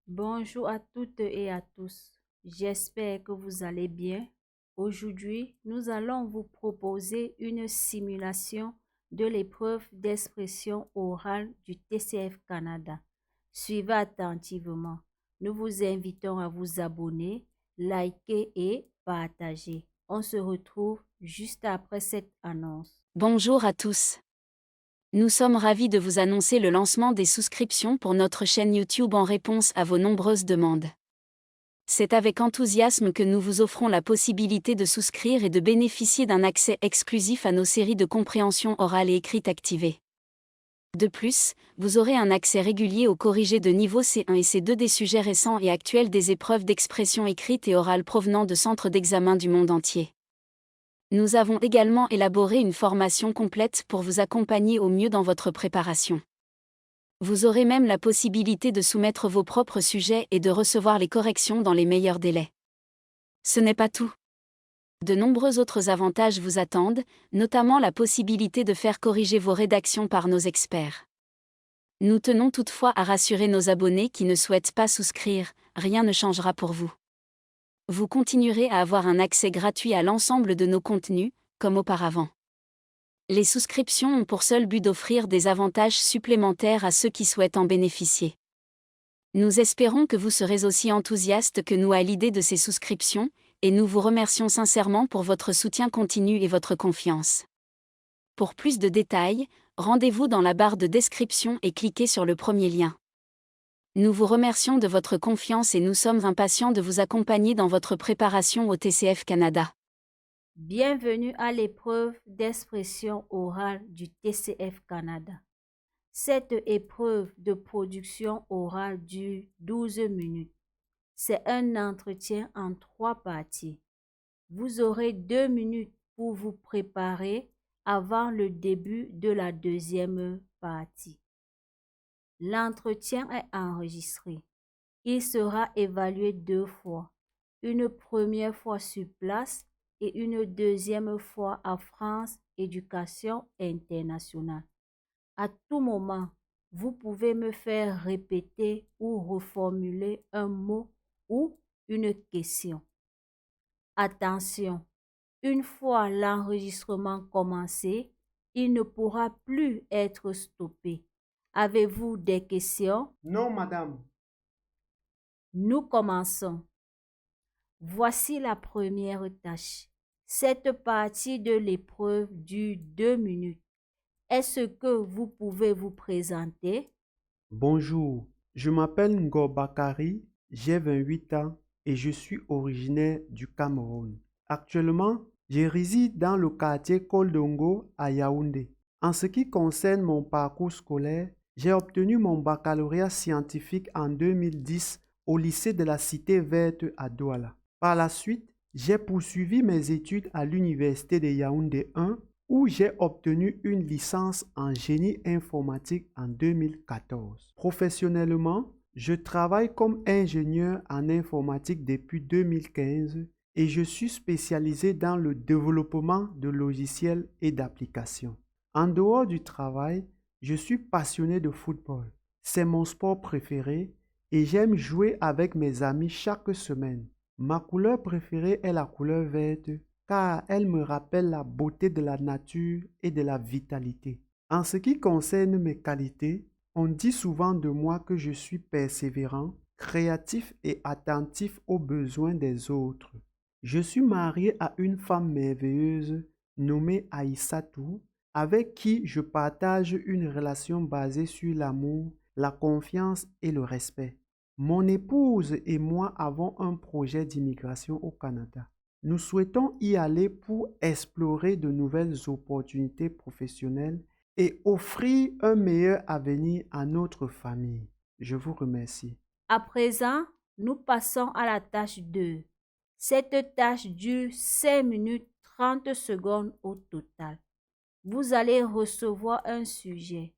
Bonjour à toutes et à tous. J'espère que vous allez bien. Aujourd'hui, nous allons vous proposer une simulation de l'épreuve d'expression orale du TCF Canada. Suivez attentivement. Nous vous invitons à vous abonner, liker et partager. On se retrouve juste après cette annonce. Bonjour à tous. Nous sommes ravis de vous annoncer le lancement des souscriptions pour notre chaîne YouTube en réponse à vos nombreuses demandes. C'est avec enthousiasme que nous vous offrons la possibilité de souscrire et de bénéficier d'un accès exclusif à nos séries de compréhension orale et écrite activées. De plus, vous aurez un accès régulier aux corrigés de niveau C1 et C2 des sujets récents et actuels des épreuves d'expression écrite et orale provenant de centres d'examen du monde entier. Nous avons également élaboré une formation complète pour vous accompagner au mieux dans votre préparation. Vous aurez même la possibilité de soumettre vos propres sujets et de recevoir les corrections dans les meilleurs délais. Ce n'est pas tout. De nombreux autres avantages vous attendent, notamment la possibilité de faire corriger vos rédactions par nos experts. Nous tenons toutefois à rassurer nos abonnés qui ne souhaitent pas souscrire, rien ne changera pour vous. Vous continuerez à avoir un accès gratuit à l'ensemble de nos contenus, comme auparavant. Les souscriptions ont pour seul but d'offrir des avantages supplémentaires à ceux qui souhaitent en bénéficier. Nous espérons que vous serez aussi enthousiastes que nous à l'idée de ces souscriptions, et nous vous remercions sincèrement pour votre soutien continu et votre confiance. Pour plus de détails, rendez-vous dans la barre de description et cliquez sur le premier lien. Nous vous remercions de votre confiance et nous sommes impatients de vous accompagner dans votre préparation au TCF Canada. Bienvenue à l'épreuve d'expression orale du TCF Canada. Cette épreuve de production orale dure 12 minutes. C'est un entretien en 3 parties. Vous aurez 2 minutes pour vous préparer avant le début de la deuxième partie. L'entretien est enregistré. Il sera évalué 2 fois. Une première fois sur place et une deuxième fois à France Éducation Internationale. À tout moment, vous pouvez me faire répéter ou reformuler un mot ou une question. Attention, une fois l'enregistrement commencé, il ne pourra plus être stoppé. Avez-vous des questions? Non, madame. Nous commençons. Voici la première tâche. Cette partie de l'épreuve dure 2 minutes. Est-ce que vous pouvez vous présenter? Bonjour, je m'appelle Ngo Bakari, j'ai 28 ans et je suis originaire du Cameroun. Actuellement, je réside dans le quartier Koldongo à Yaoundé. En ce qui concerne mon parcours scolaire, j'ai obtenu mon baccalauréat scientifique en 2010 au lycée de la Cité Verte à Douala. Par la suite, j'ai poursuivi mes études à l'université de Yaoundé 1 où j'ai obtenu une licence en génie informatique en 2014. Professionnellement, je travaille comme ingénieur en informatique depuis 2015 et je suis spécialisé dans le développement de logiciels et d'applications. En dehors du travail, je suis passionné de football. C'est mon sport préféré et j'aime jouer avec mes amis chaque semaine. Ma couleur préférée est la couleur verte car elle me rappelle la beauté de la nature et de la vitalité. En ce qui concerne mes qualités, on dit souvent de moi que je suis persévérant, créatif et attentif aux besoins des autres. Je suis marié à une femme merveilleuse nommée Aïssatou, avec qui je partage une relation basée sur l'amour, la confiance et le respect. Mon épouse et moi avons un projet d'immigration au Canada. Nous souhaitons y aller pour explorer de nouvelles opportunités professionnelles et offrir un meilleur avenir à notre famille. Je vous remercie. À présent, nous passons à la tâche 2. Cette tâche dure 5 minutes 30 secondes au total. Vous allez recevoir un sujet.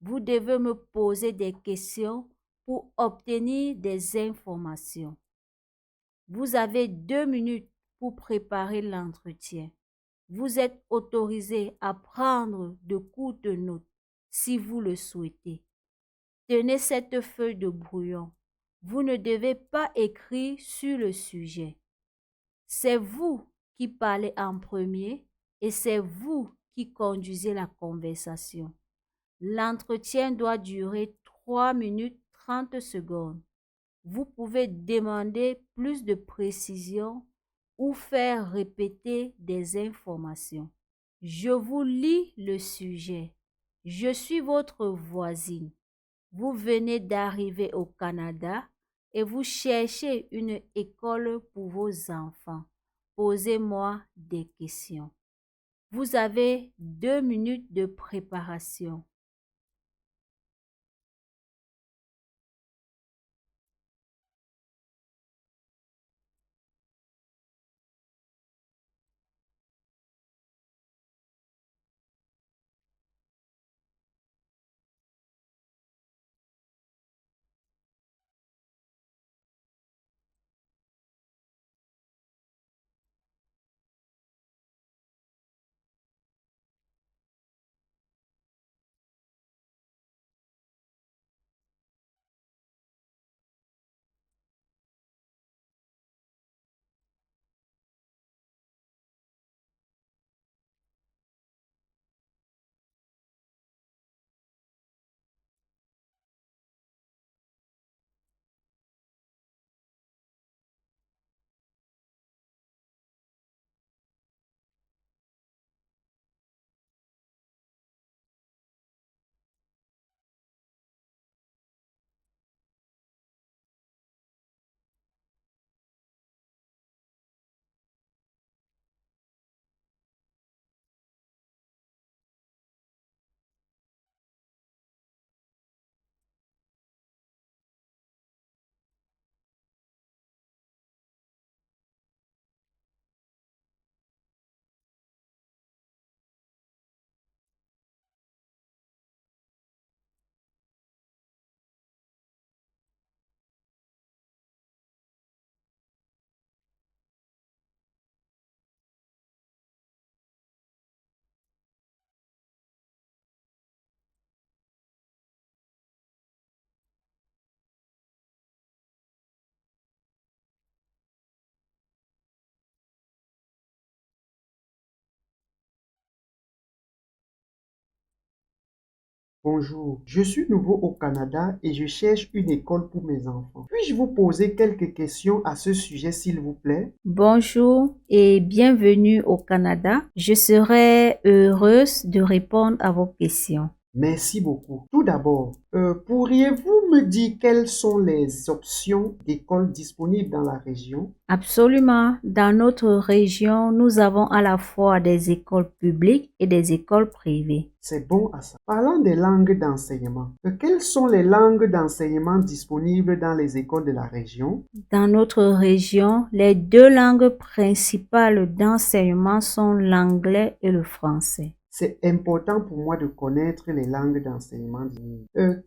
Vous devez me poser des questions pour obtenir des informations. Vous avez 2 minutes pour préparer l'entretien. Vous êtes autorisé à prendre de courtes notes si vous le souhaitez. Tenez cette feuille de brouillon. Vous ne devez pas écrire sur le sujet. C'est vous qui parlez en premier et c'est vous qui conduisez la conversation. L'entretien doit durer 3 minutes 30 secondes. Vous pouvez demander plus de précision ou faire répéter des informations. Je vous lis le sujet. Je suis votre voisine. Vous venez d'arriver au Canada et vous cherchez une école pour vos enfants. Posez-moi des questions. Vous avez 2 minutes de préparation. Bonjour, je suis nouveau au Canada et je cherche une école pour mes enfants. Puis-je vous poser quelques questions à ce sujet, s'il vous plaît? Bonjour et bienvenue au Canada. Je serai heureuse de répondre à vos questions. Merci beaucoup. Tout d'abord, pourriez-vous me dire quelles sont les options d'écoles disponibles dans la région? Absolument. Dans notre région, nous avons à la fois des écoles publiques et des écoles privées. C'est bon à ça. Parlons des langues d'enseignement. Quelles sont les langues d'enseignement disponibles dans les écoles de la région? Dans notre région, les 2 langues principales d'enseignement sont l'anglais et le français. C'est important pour moi de connaître les langues d'enseignement.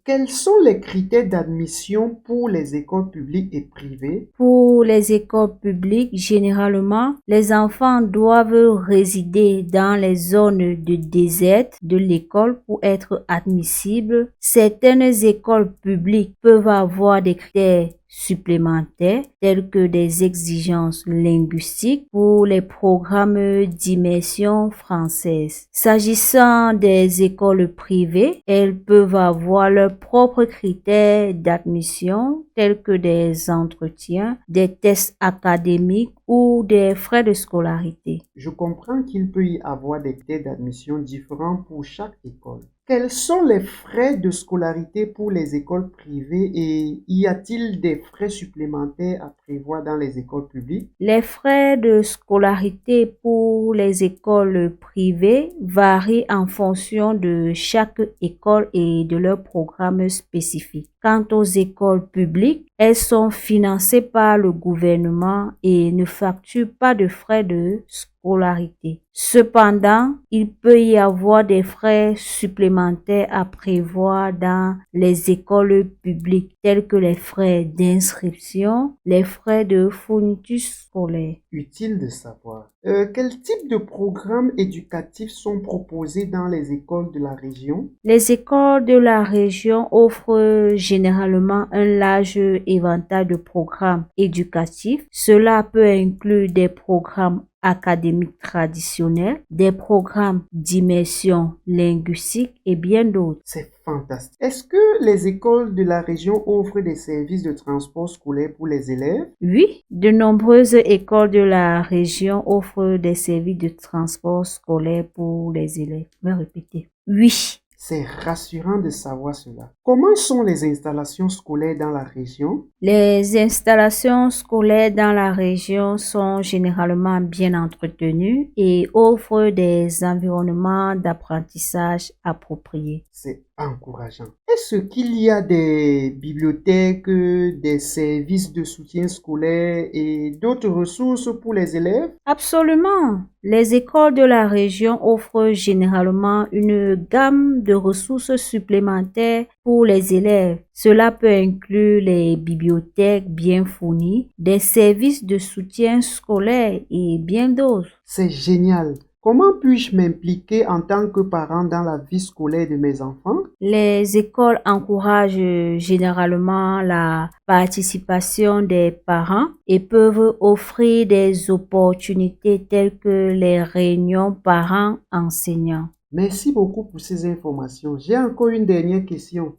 Quels sont les critères d'admission pour les écoles publiques et privées? Pour les écoles publiques, généralement, les enfants doivent résider dans les zones de désert de l'école pour être admissibles. Certaines écoles publiques peuvent avoir des critères supplémentaires tels que des exigences linguistiques pour les programmes d'immersion française. S'agissant des écoles privées, elles peuvent avoir leurs propres critères d'admission tels que des entretiens, des tests académiques ou des frais de scolarité. Je comprends qu'il peut y avoir des critères d'admission différents pour chaque école. Quels sont les frais de scolarité pour les écoles privées et y a-t-il des frais supplémentaires à prévoir dans les écoles publiques? Les frais de scolarité pour les écoles privées varient en fonction de chaque école et de leur programme spécifique. Quant aux écoles publiques, elles sont financées par le gouvernement et ne facturent pas de frais de scolarité. Cependant, il peut y avoir des frais supplémentaires à prévoir dans les écoles publiques, tels que les frais d'inscription, les frais de fourniture scolaire. Utile de savoir. Quel type de programmes éducatifs sont proposés dans les écoles de la région? Les écoles de la région offrent généralement généralement un large éventail de programmes éducatifs. Cela peut inclure des programmes académiques traditionnels, des programmes d'immersion linguistique et bien d'autres. C'est fantastique. Est-ce que les écoles de la région offrent des services de transport scolaire pour les élèves? Oui, de nombreuses écoles de la région offrent des services de transport scolaire pour les élèves. Je vais répéter. Oui. C'est rassurant de savoir cela. Comment sont les installations scolaires dans la région? Les installations scolaires dans la région sont généralement bien entretenues et offrent des environnements d'apprentissage appropriés. C'est encourageant. Est-ce qu'il y a des bibliothèques, des services de soutien scolaire et d'autres ressources pour les élèves? Absolument. Les écoles de la région offrent généralement une gamme de ressources supplémentaires pour les élèves. Cela peut inclure les bibliothèques bien fournies, des services de soutien scolaire et bien d'autres. C'est génial. Comment puis-je m'impliquer en tant que parent dans la vie scolaire de mes enfants? Les écoles encouragent généralement la participation des parents et peuvent offrir des opportunités telles que les réunions parents-enseignants. Merci beaucoup pour ces informations. J'ai encore une dernière question.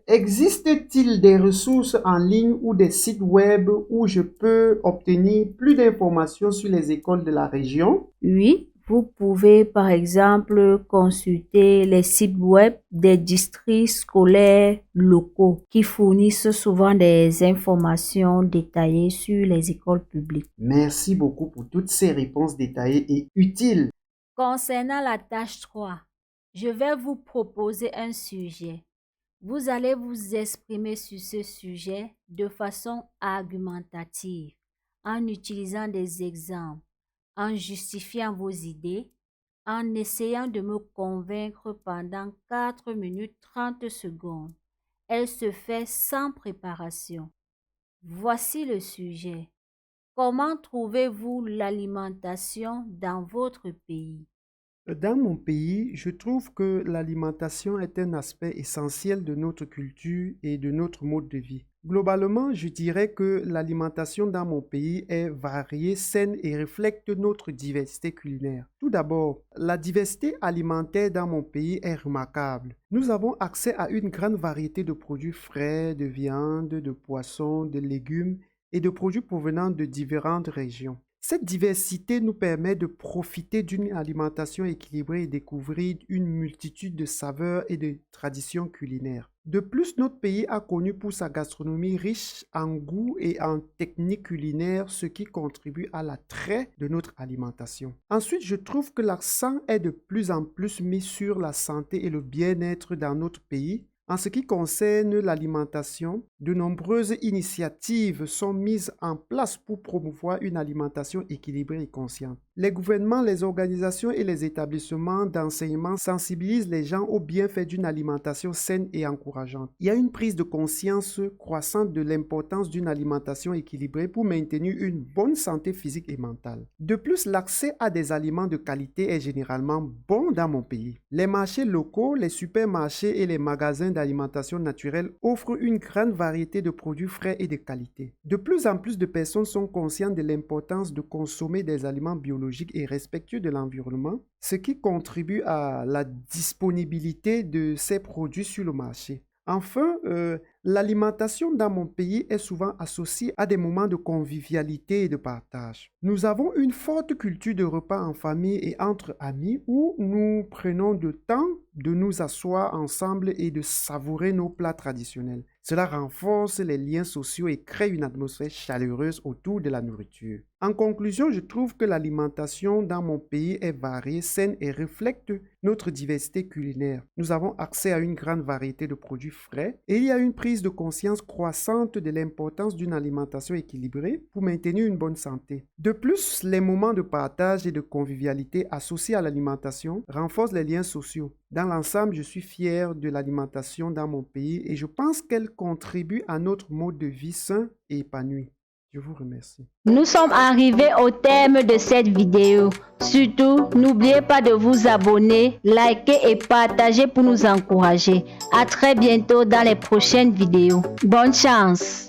Existe-t-il des ressources en ligne ou des sites web où je peux obtenir plus d'informations sur les écoles de la région? Oui, vous pouvez par exemple consulter les sites web des districts scolaires locaux qui fournissent souvent des informations détaillées sur les écoles publiques. Merci beaucoup pour toutes ces réponses détaillées et utiles. Concernant la tâche 3, je vais vous proposer un sujet. Vous allez vous exprimer sur ce sujet de façon argumentative, en utilisant des exemples, en justifiant vos idées, en essayant de me convaincre pendant 4 minutes 30 secondes. Elle se fait sans préparation. Voici le sujet. Comment trouvez-vous l'alimentation dans votre pays? Dans mon pays, je trouve que l'alimentation est un aspect essentiel de notre culture et de notre mode de vie. Globalement, je dirais que l'alimentation dans mon pays est variée, saine et reflète notre diversité culinaire. Tout d'abord, la diversité alimentaire dans mon pays est remarquable. Nous avons accès à une grande variété de produits frais, de viande, de poissons, de légumes et de produits provenant de différentes régions. Cette diversité nous permet de profiter d'une alimentation équilibrée et découvrir une multitude de saveurs et de traditions culinaires. De plus, notre pays a connu pour sa gastronomie riche en goût et en techniques culinaires, ce qui contribue à l'attrait de notre alimentation. Ensuite, je trouve que l'accent est de plus en plus mis sur la santé et le bien-être dans notre pays. En ce qui concerne l'alimentation, de nombreuses initiatives sont mises en place pour promouvoir une alimentation équilibrée et consciente. Les gouvernements, les organisations et les établissements d'enseignement sensibilisent les gens aux bienfaits d'une alimentation saine et encourageante. Il y a une prise de conscience croissante de l'importance d'une alimentation équilibrée pour maintenir une bonne santé physique et mentale. De plus, l'accès à des aliments de qualité est généralement bon dans mon pays. Les marchés locaux, les supermarchés et les magasins d'alimentation naturelle offrent une grande variété de produits frais et de qualité. De plus en plus de personnes sont conscientes de l'importance de consommer des aliments biologiques et respectueux de l'environnement, ce qui contribue à la disponibilité de ces produits sur le marché. Enfin, l'alimentation dans mon pays est souvent associée à des moments de convivialité et de partage. Nous avons une forte culture de repas en famille et entre amis où nous prenons le temps de nous asseoir ensemble et de savourer nos plats traditionnels. Cela renforce les liens sociaux et crée une atmosphère chaleureuse autour de la nourriture. En conclusion, je trouve que l'alimentation dans mon pays est variée, saine et reflète notre diversité culinaire. Nous avons accès à une grande variété de produits frais et il y a une prise de conscience croissante de l'importance d'une alimentation équilibrée pour maintenir une bonne santé. De plus, les moments de partage et de convivialité associés à l'alimentation renforcent les liens sociaux. Dans l'ensemble, je suis fier de l'alimentation dans mon pays et je pense qu'elle contribue à notre mode de vie sain et épanoui. Je vous remercie. Nous sommes arrivés au terme de cette vidéo. Surtout, n'oubliez pas de vous abonner, liker et partager pour nous encourager. À très bientôt dans les prochaines vidéos. Bonne chance!